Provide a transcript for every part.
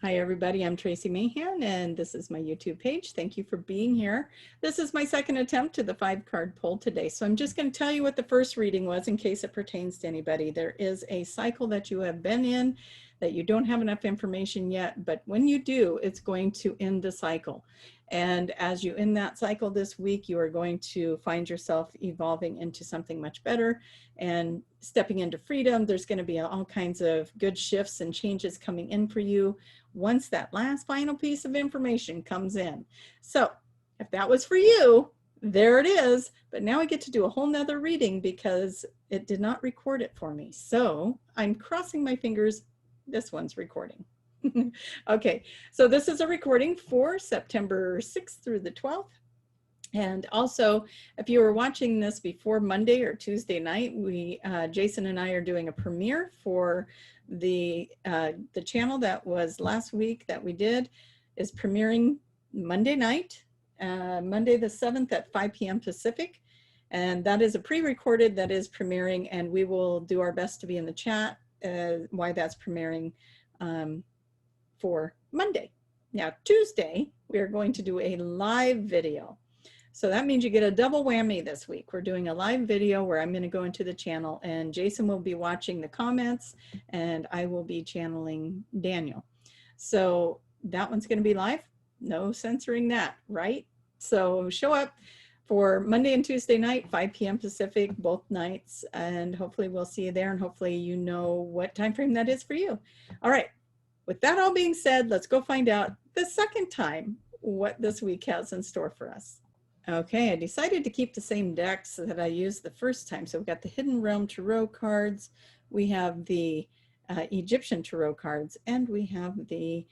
Hi everybody, I'm Tracie Mahan and this is my YouTube page. Thank you for being here. This is my second attempt to the 5-card pull today. So I'm just going to tell you what the first reading was in case it pertains to anybody. There is a cycle that you have been in that you don't have enough information yet, but when you do, it's going to end the cycle. And as you end that cycle this week, you are going to find yourself evolving into something much better and stepping into freedom. There's going to be all kinds of good shifts and changes coming in for you once that last final piece of information comes in. So if that was for you, there it is. But now I get to do a whole nother reading because it did not record it for me. So I'm crossing my fingers. This one's recording. Okay, so this is a recording for September 6th through the 12th. And also, if you were watching this before Monday or Tuesday night, Jason and I are doing a premiere for the channel that was last week that we did is premiering Monday night, Monday the 7th at 5 p.m. Pacific. And that is a pre-recorded that is premiering, and we will do our best to be in the chat why that's premiering for Monday. Now, Tuesday, we are going to do a live video. So that means you get a double whammy this week. We're doing a live video where I'm going to go into the channel and Jason will be watching the comments and I will be channeling Daniel. So that one's going to be live. No censoring that, right? So show up for Monday and Tuesday night, 5 p.m. Pacific, both nights, and hopefully we'll see you there and hopefully you know what time frame that is for you. All right. With that all being said, let's go find out the second time what this week has in store for us. Okay, I decided to keep the same decks that I used the first time. So we've got the Hidden Realm Tarot cards, we have the Egyptian Tarot cards, and we have the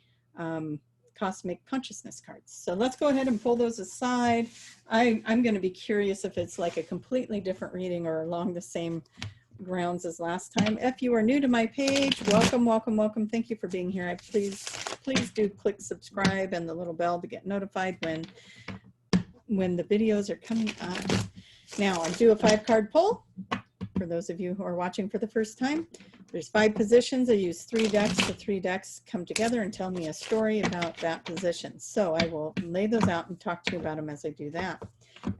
Cosmic Consciousness cards. So let's go ahead and pull those aside. I'm going to be curious if it's like a completely different reading or along the same grounds as last time. If you are new to my page, welcome, welcome, welcome. Thank you for being here. Please do click subscribe and the little bell to get notified when the videos are coming up. Now I do a 5-card pull. For those of you who are watching for the first time, there's 5 positions. I use 3 decks. The 3 decks come together and tell me a story about that position. So I will lay those out and talk to you about them as I do that.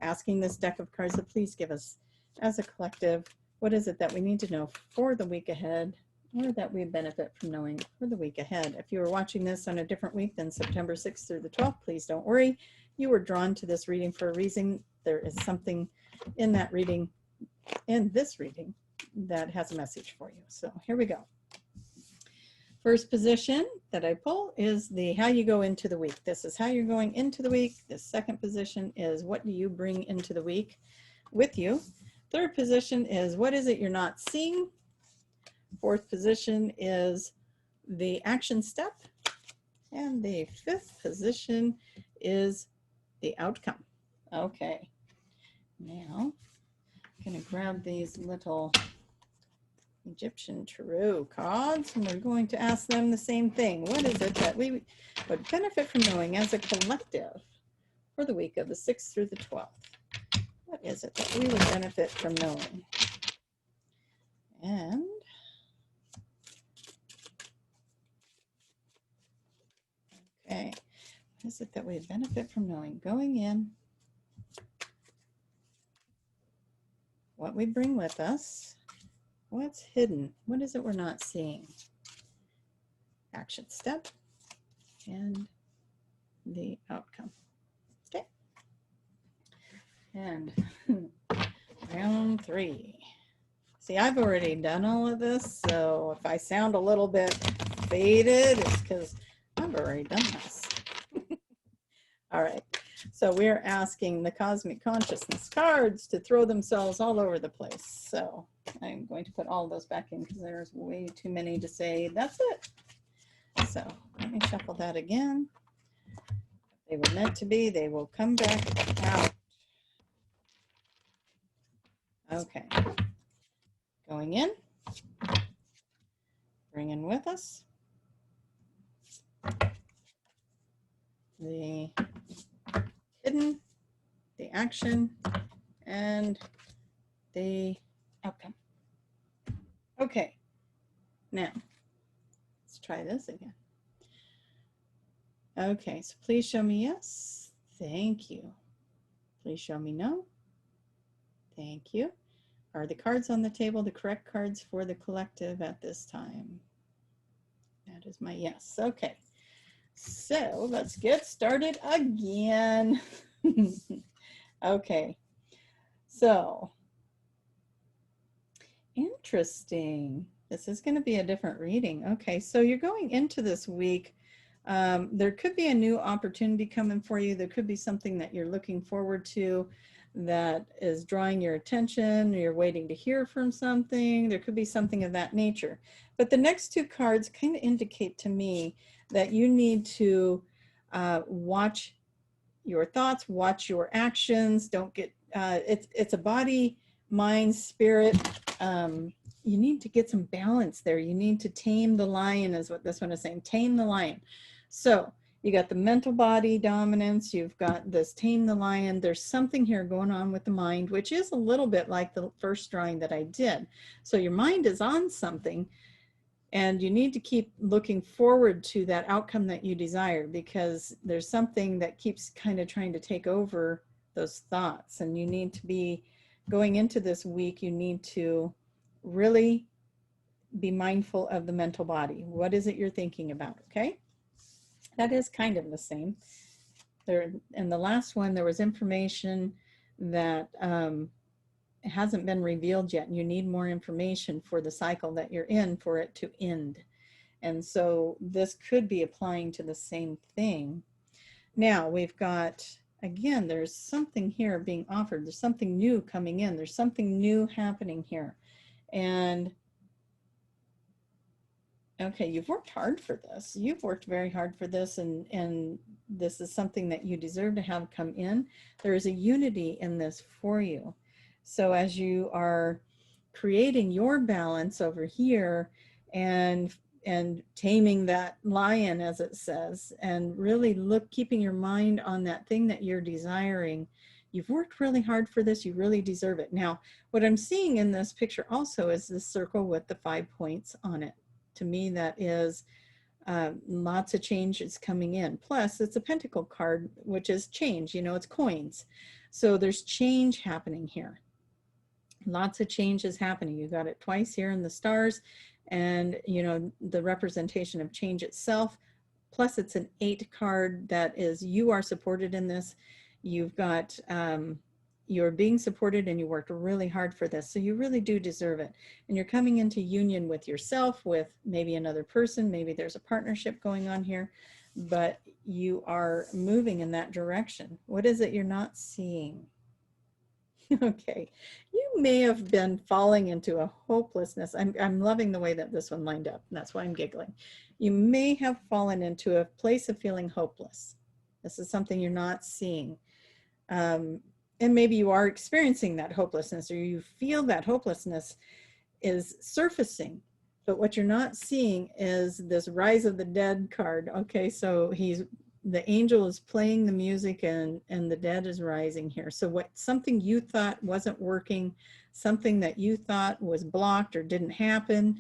Asking this deck of cards to please give us, as a collective, what is it that we need to know for the week ahead, or that we benefit from knowing for the week ahead. If you are watching this on a different week than September 6th through the 12th, please don't worry. You were drawn to this reading for a reason. There is something in that reading, in this reading, that has a message for you. So here we go. First position that I pull is the how you go into the week. This is how you're going into the week. The second position is what do you bring into the week with you. Third position is what is it you're not seeing. Fourth position is the action step. And the 5th position is the outcome. Okay, now I'm going to grab these little Egyptian Tarot cards and we're going to ask them the same thing. What is it that we would benefit from knowing as a collective for the week of the 6th through the 12th? What is it that we would benefit from knowing? And okay, what is it that we benefit from knowing? Going in, what we bring with us, what's hidden, what is it we're not seeing? Action step and the outcome. Okay. And round 3. See, I've already done all of this, so if I sound a little bit faded, it's because I've already done this. All right, so we're asking the Cosmic Consciousness cards to throw themselves all over the place. So I'm going to put all those back in because there's way too many to say that's it. So let me shuffle that again. They were meant to be, they will come back out. Okay, going in, bringing with us the hidden, the action, and the outcome. Okay, now let's try this again. Okay, so please show me yes. Thank you. Please show me no. Thank you. Are the cards on the table the correct cards for the collective at this time? That is my yes. Okay, so let's get started again. Okay, so interesting. This is going to be a different reading. Okay, so you're going into this week. There could be a new opportunity coming for you. There could be something that you're looking forward to that is drawing your attention. You're waiting to hear from something. There could be something of that nature. But the next two cards kind of indicate to me that you need to watch your thoughts, watch your actions. Don't get, it's a body, mind, spirit. You need to get some balance there. You need to tame the lion is what this one is saying, tame the lion. So you got the mental body dominance, you've got this tame the lion. There's something here going on with the mind, which is a little bit like the first drawing that I did. So your mind is on something, and you need to keep looking forward to that outcome that you desire, because there's something that keeps kind of trying to take over those thoughts. And you need to be going into this week, you need to really be mindful of the mental body. What is it you're thinking about? Okay. That is kind of the same. There, in the last one, there was information that hasn't been revealed yet, and you need more information for the cycle that you're in for it to end. And so this could be applying to the same thing. Now we've got, again, there's something here being offered. There's something new coming in. There's something new happening here. And okay, you've worked hard for this. You've worked very hard for this, and this is something that you deserve to have come in. There is a unity in this for you. So as you are creating your balance over here and taming that lion, as it says, and really keeping your mind on that thing that you're desiring, you've worked really hard for this. You really deserve it. Now, what I'm seeing in this picture also is this circle with the 5 points on it. To me, that is lots of changes coming in. Plus, it's a pentacle card, which is change. You know, it's coins. So there's change happening here. Lots of changes happening. You got it twice here in the stars, and you know, the representation of change itself. Plus, it's an 8 card that is, you are supported in this. You've got, you're being supported, and you worked really hard for this. So you really do deserve it. And you're coming into union with yourself, with maybe another person, maybe there's a partnership going on here, but you are moving in that direction. What is it you're not seeing? Okay, you may have been falling into a hopelessness. I'm loving the way that this one lined up, and that's why I'm giggling. You may have fallen into a place of feeling hopeless. This is something you're not seeing. And maybe you are experiencing that hopelessness, or you feel that hopelessness is surfacing. But what you're not seeing is this Rise of the Dead card. Okay, so the angel is playing the music, and the dead is rising here. So what, something you thought wasn't working, something that you thought was blocked or didn't happen,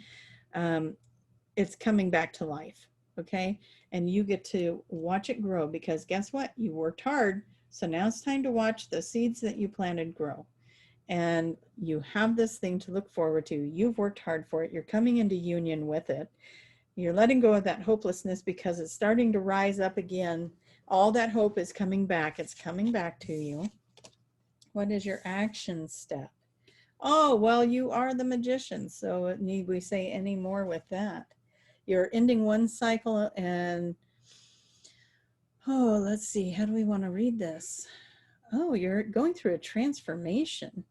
it's coming back to life. Okay, and you get to watch it grow, because guess what? You worked hard. So now it's time to watch the seeds that you planted grow. And you have this thing to look forward to. You've worked hard for it. You're coming into union with it. You're letting go of that hopelessness, because it's starting to rise up again. All that hope is coming back. It's coming back to you. What is your action step? Oh, well, you are the magician. So need we say any more with that? You're ending one cycle, and oh, let's see. How do we want to read this? Oh, you're going through a transformation.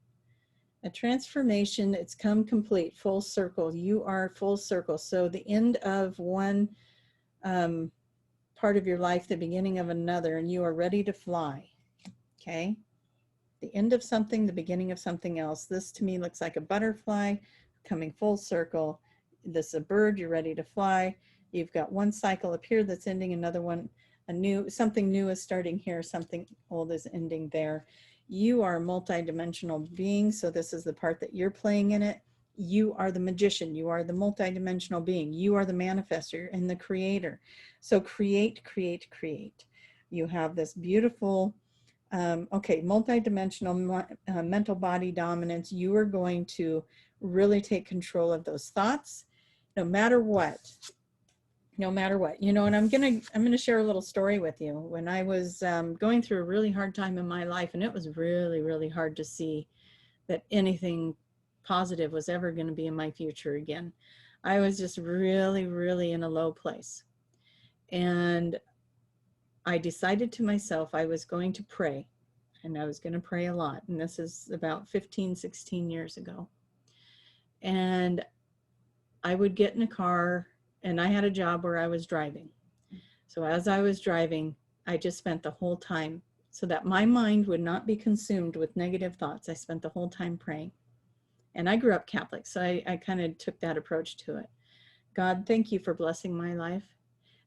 A transformation, it's come complete, full circle. You are full circle. So the end of one part of your life, the beginning of another, and you are ready to fly. Okay. The end of something, the beginning of something else. This to me looks like a butterfly coming full circle. This is a bird, you're ready to fly. You've got one cycle up here that's ending, another one, something new is starting here, something old is ending there. You are a multi-dimensional being, so this is the part that you're playing in it. You are the magician. You are the multidimensional being. You are the manifester and the creator. So create, create, create. You have this beautiful, okay, multidimensional mental body dominance. You are going to really take control of those thoughts, no matter what. No matter what, you know, and I'm gonna share a little story with you. When I was going through a really hard time in my life, and it was really, really hard to see that anything positive was ever going to be in my future again. I was just really, really in a low place. And I decided to myself I was going to pray, and I was going to pray a lot. And this is about 15, 16 years ago. And I would get in a car, and I had a job where I was driving. So as I was driving, I just spent the whole time, so that my mind would not be consumed with negative thoughts, I spent the whole time praying. And I grew up Catholic, so I kind of took that approach to it. God, thank you for blessing my life.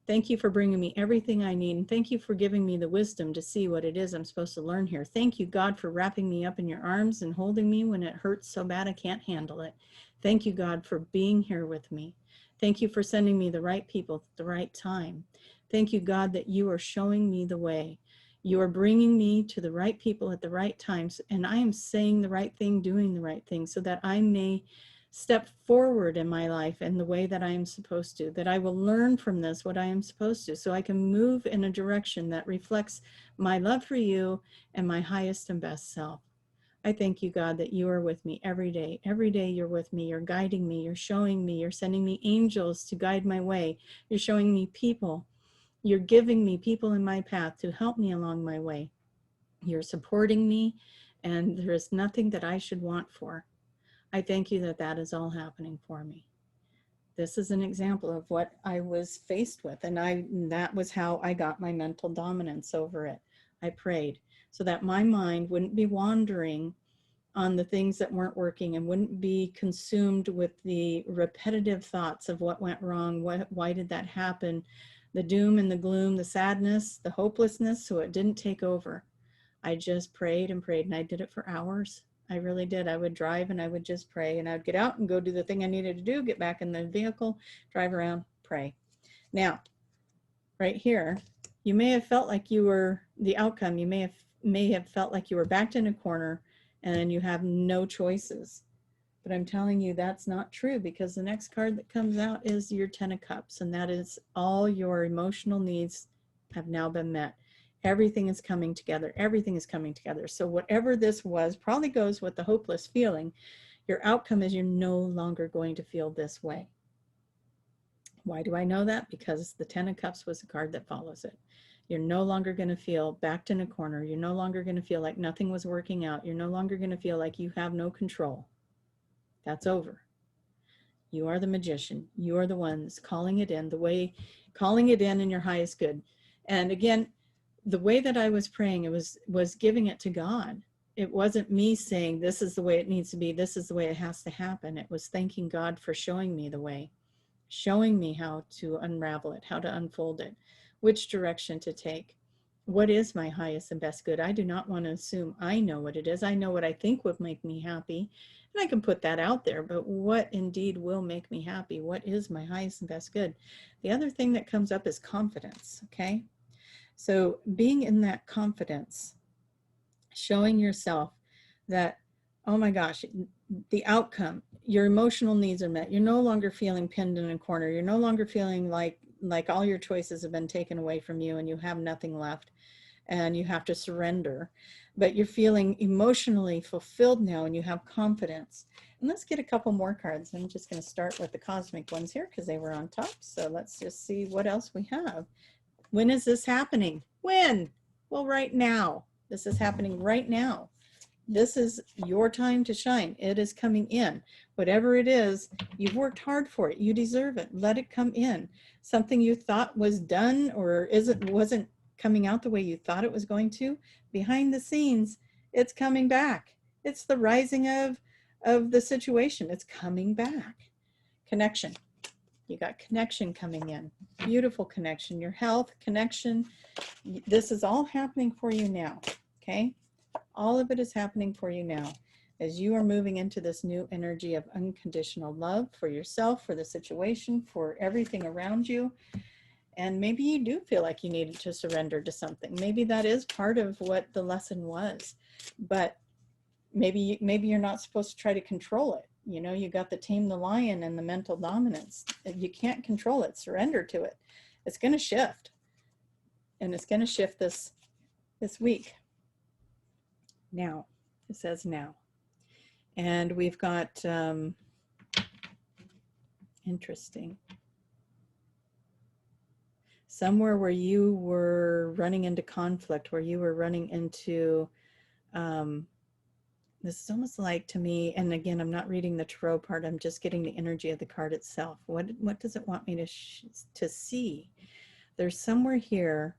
Thank you for bringing me everything I need. And thank you for giving me the wisdom to see what it is I'm supposed to learn here. Thank you, God, for wrapping me up in your arms and holding me when it hurts so bad I can't handle it. Thank you, God, for being here with me. Thank you for sending me the right people at the right time. Thank you, God, that you are showing me the way. You are bringing me to the right people at the right times, and I am saying the right thing, doing the right thing, so that I may step forward in my life in the way that I am supposed to, that I will learn from this what I am supposed to, so I can move in a direction that reflects my love for you and my highest and best self. I thank you, God, that you are with me every day. Every day you're with me, you're guiding me, you're showing me, you're sending me angels to guide my way. You're showing me people. You're giving me people in my path to help me along my way. You're supporting me, and there is nothing that I should want for. I thank you that that is all happening for me. This is an example of what I was faced with, and that was how I got my mental dominance over it. I prayed so that my mind wouldn't be wandering on the things that weren't working and wouldn't be consumed with the repetitive thoughts of what went wrong, why did that happen, the doom and the gloom, the sadness, the hopelessness, so it didn't take over. I just prayed and prayed, and I did it for hours. I really did. I would drive and I would just pray, and I would get out and go do the thing I needed to do, get back in the vehicle, drive around, pray. Now, right here, you may have felt like you were the outcome. You may have felt like you were backed in a corner and you have no choices. But I'm telling you that's not true, because the next card that comes out is your 10 of Cups, and that is all your emotional needs have now been met. Everything is coming together. Everything is coming together. So whatever this was probably goes with the hopeless feeling. Your outcome is you're no longer going to feel this way. Why do I know that? Because the 10 of Cups was a card that follows it. You're no longer going to feel backed in a corner. You're no longer going to feel like nothing was working out. You're no longer going to feel like you have no control. That's over. You are the magician. You are the ones calling it in, calling it in your highest good. And again, the way that I was praying, it was giving it to God. It wasn't me saying, this is the way it needs to be. This is the way it has to happen. It was thanking God for showing me the way, showing me how to unravel it, how to unfold it, which direction to take. What is my highest and best good? I do not want to assume I know what it is. I know what I think would make me happy, and I can put that out there, but what indeed will make me happy? What is my highest and best good? The other thing that comes up is confidence, okay? So being in that confidence, showing yourself that, oh my gosh, the outcome, your emotional needs are met. You're no longer feeling pinned in a corner. You're no longer feeling like all your choices have been taken away from you and you have nothing left and you have to surrender. But you're feeling emotionally fulfilled now and you have confidence. And let's get a couple more cards. I'm just going to start with the cosmic ones here because they were on top. So let's just see what else we have. When is this happening? When? Well, right now. This is happening right now. This is your time to shine. It is coming in. Whatever it is, you've worked hard for it. You deserve it. Let it come in. Something you thought was done or wasn't coming out the way you thought it was going to, behind the scenes, it's coming back. It's the rising of the situation. It's coming back. Connection. You got connection coming in. Beautiful connection. Your health, connection. This is all happening for you now. Okay? All of it is happening for you now. as you are moving into this new energy of unconditional love for yourself, for the situation, for everything around you. And maybe you do feel like you needed to surrender to something. Maybe that is part of what the lesson was, but maybe you're not supposed to try to control it. You know, you got the tame the lion and the mental dominance. You can't control it. Surrender to it. It's going to shift, and it's going to shift this week. Now, it says now, and we've got interesting. Somewhere where you were running into conflict, where you were running into this is almost like, to me, and again, I'm not reading the tarot part, I'm just getting the energy of the card itself. What does it want me to see? There's somewhere here,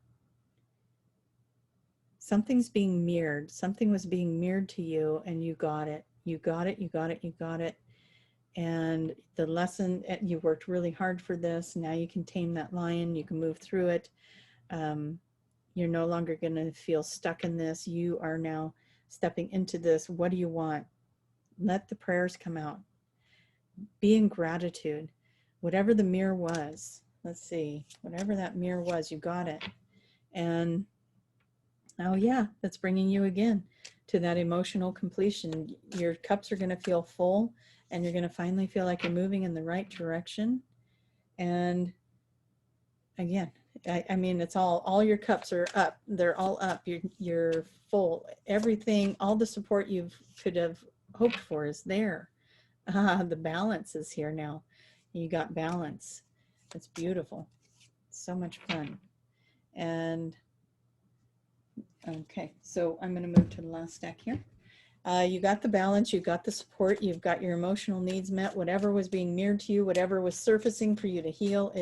something's being mirrored. Something was being mirrored to you, and you got it. You got it, you got it, you got it. And the lesson, you worked really hard for this. Now you can tame that lion. You can move through it. You're no longer going to feel stuck in this. You are now stepping into this. What do you want? Let the prayers come out. Be in gratitude. Whatever the mirror was, let's see, whatever that mirror was, you got it. And oh yeah, that's bringing you again to that emotional completion. Your cups are going to feel full, and you're going to finally feel like you're moving in the right direction. And again, I mean, it's all your cups are up. They're all up. You're full. Everything, all the support you could have hoped for is there. The balance is here now. You got balance. It's beautiful. So much fun. And okay, so I'm going to move to the last deck here. You got the balance, you got the support, you've got your emotional needs met. Whatever was being mirrored to you, whatever was surfacing for you to heal,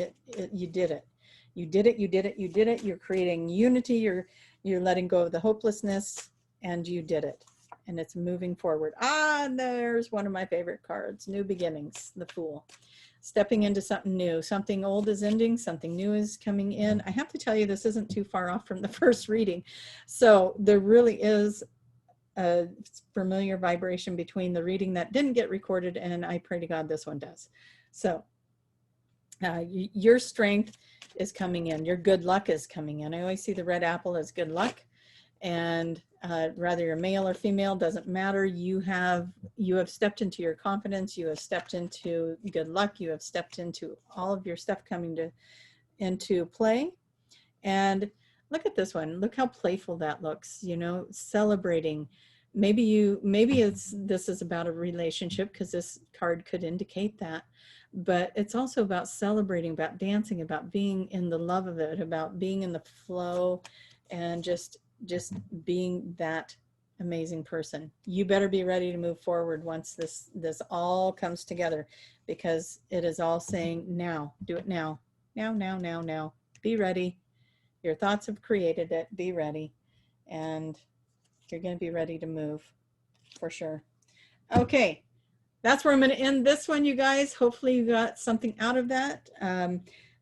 you did it. You did it, you did it, you did it. You're creating unity, you're letting go of the hopelessness, and you did it. And it's moving forward. And there's one of my favorite cards, New Beginnings, the Fool. Stepping into something new. Something old is ending, something new is coming in. I have to tell you, this isn't too far off from the first reading. So there really is a familiar vibration between the reading that didn't get recorded, and I pray to God this one does. So your strength is coming in. Your good luck is coming in. I always see the red apple as good luck. And whether you're male or female, doesn't matter. You have stepped into your confidence. You have stepped into good luck. You have stepped into all of your stuff coming into play. And look at this one. Look how playful that looks, you know, celebrating. Maybe this is about a relationship, because this card could indicate that, but it's also about celebrating, about dancing, about being in the love of it, about being in the flow, and just being that amazing person. You better be ready to move forward once this all comes together, because it is all saying now, do it now, now, be ready. Your thoughts have created it. Be ready. And you're going to be ready to move for sure. Okay. That's where I'm going to end this one, you guys. Hopefully you got something out of that.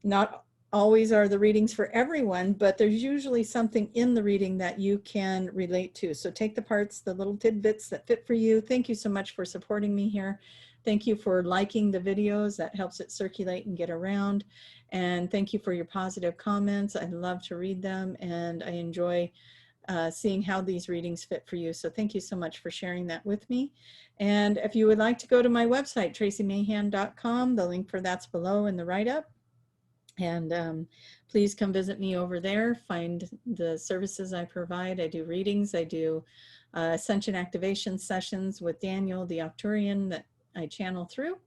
Not always are the readings for everyone, but there's usually something in the reading that you can relate to. So take the parts, the little tidbits that fit for you. Thank you so much for supporting me here. Thank you for liking the videos. That helps it circulate and get around. And thank you for your positive comments. I love to read them, and I enjoy seeing how these readings fit for you. So thank you so much for sharing that with me. And if you would like to go to my website, traciemahan.com, the link for that's below in the write-up. And please come visit me over there, find the services I provide. I do readings, I do Ascension activation sessions with Daniel, the Octurian, that I channel through.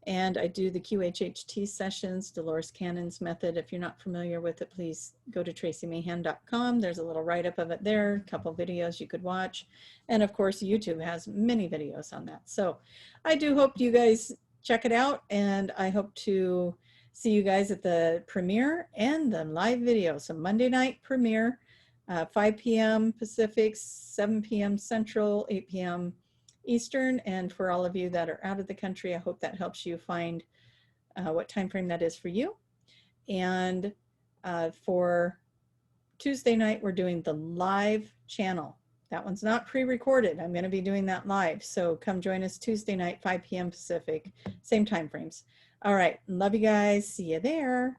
And I do the QHHT sessions, Dolores Cannon's method. If you're not familiar with it, please go to traciemahan.com. There's a little write-up of it there, a couple videos you could watch. And of course, YouTube has many videos on that. So I do hope you guys check it out, and I hope to see you guys at the premiere and the live video. So Monday night premiere, 5 p.m. Pacific, 7 p.m. Central, 8 p.m. Eastern. And for all of you that are out of the country, I hope that helps you find what time frame that is for you. And for Tuesday night, we're doing the live channel. That one's not pre-recorded. I'm going to be doing that live. So come join us Tuesday night, 5 p.m. Pacific, same time frames. All right. Love you guys. See you there.